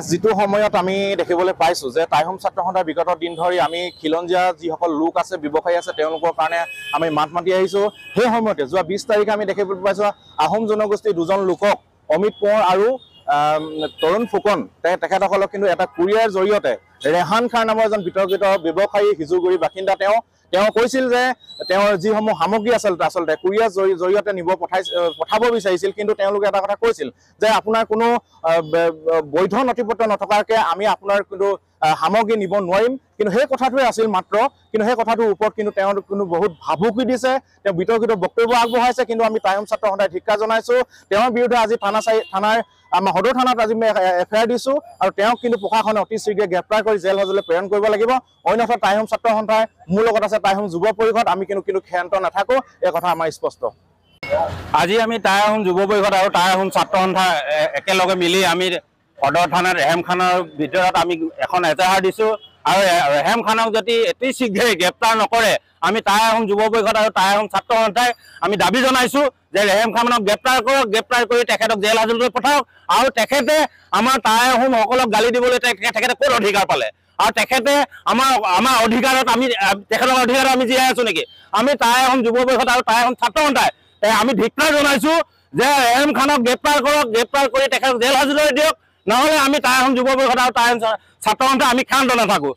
যিটো সময়ত আমি দেখিবলৈ পাইছোঁ যে টাই আহোম ছাত্ৰ সন্থাৰ বিগত দিন ধৰি আমি খিলঞ্জীয়া যিসকল লোক আছে ব্যৱসায়ী আছে তেওঁলোকৰ কাৰণে আমি মাত মাতি আহিছোঁ। সেই সময়তে যোৱা 20 তাৰিখে আমি দেখিবলৈ পাইছোঁ আহোম জনগোষ্ঠীৰ দুজন লোকক অমিত কোঁৱৰ আৰু তৰুণ ফুকন তেখেতসকলক কিন্তু এটা কুৰিয়াৰ জৰিয়তে ৰেহান খাৰ নামৰ এজন বিতৰ্কিত ব্যৱসায়ী সিজুগুৰিৰ বাসিন্দা তেওঁ কৈছিল যে তেওঁৰ যিসমূহ সামগ্ৰী আচলতে কুৰিয়াৰ জৰিয়তে পঠাব বিচাৰিছিল, কিন্তু তেওঁলোকে এটা কথা কৈছিল যে আপোনাৰ কোনো বৈধ নথিপত্ৰ নথকাকৈ আমি আপোনাৰ কিন্তু সামগ্ৰী নিব নোৱাৰিম। কিন্তু সেই কথাটোৱে আছিল মাত্ৰ, কিন্তু সেই কথাটোৰ ওপৰত কিন্তু তেওঁ কিন্তু বহুত ভাবুকি দিছে, তেওঁ বিতৰ্কিত বক্তব্য আগবঢ়াইছে। কিন্তু আমি টাই আহোম ছাত্ৰ সন্থাই ধিক্কাৰ জনাইছোঁ। তেওঁৰ বিৰুদ্ধে আজি থানাৰ আমাৰ সদৰ থানাত আজি আমি FIR দিছোঁ আৰু তেওঁক কিন্তু প্ৰশাসনে অতি শীঘ্ৰে গ্ৰেপ্তাৰ কৰি জেল হাজতলৈ প্ৰেৰণ কৰিব লাগিব। অন্যথা টাই আহোম ছাত্ৰ সন্থাই মোৰ লগত আছে টাই আহোম যুৱ পৰিষদ, আমি কিন্তু ক্ষান্ত নাথাকোঁ, এই কথা আমাৰ স্পষ্ট। আজি আমি টাই আহোম যুৱ পৰিষদ আৰু টাই আহোম ছাত্ৰ সন্থা একেলগে মিলি আমি সদৰ থানাৰ ৰেহেম খানৰ ভিতৰত আমি এখন এজাহাৰ দিছোঁ আৰু ৰেহেম খানক যদি অতি শীঘ্ৰে গ্ৰেপ্তাৰ নকৰে আমি টাই আহোম যুৱ পৰিষদ আৰু টাই আহোম ছাত্ৰ সন্থাই আমি দাবী জনাইছোঁ যে ৰেহেম খানক গ্ৰেপ্তাৰ কৰক, গ্ৰেপ্তাৰ কৰি তেখেতক জেল হাজতলৈ পঠাওক। আৰু তেখেতে আমাৰ টাই আহোমসকলক গালি দিবলৈ তেখেতে ক'ত অধিকাৰ পালে আৰু তেখেতে আমাৰ অধিকাৰত তেখেতৰ অধিকাৰত আমি জীয়াই আছোঁ নেকি? আমি টাই আহোম যুৱ পৰিষদ আৰু টাই আহোম ছাত্ৰ সন্থাই আমি ধিক্কাৰ জনাইছোঁ যে ৰেহেম খানক গ্ৰেপ্তাৰ কৰক, গ্ৰেপ্তাৰ কৰি তেখেতক জেল হাজতলৈ দিয়ক, নহ'লে আমি টাই আহোম যুৱ পৰিষদ আৰু টাই আহোম ছাত্ৰ সন্থাই আমি ক্ষান্ত নাথাকোঁ।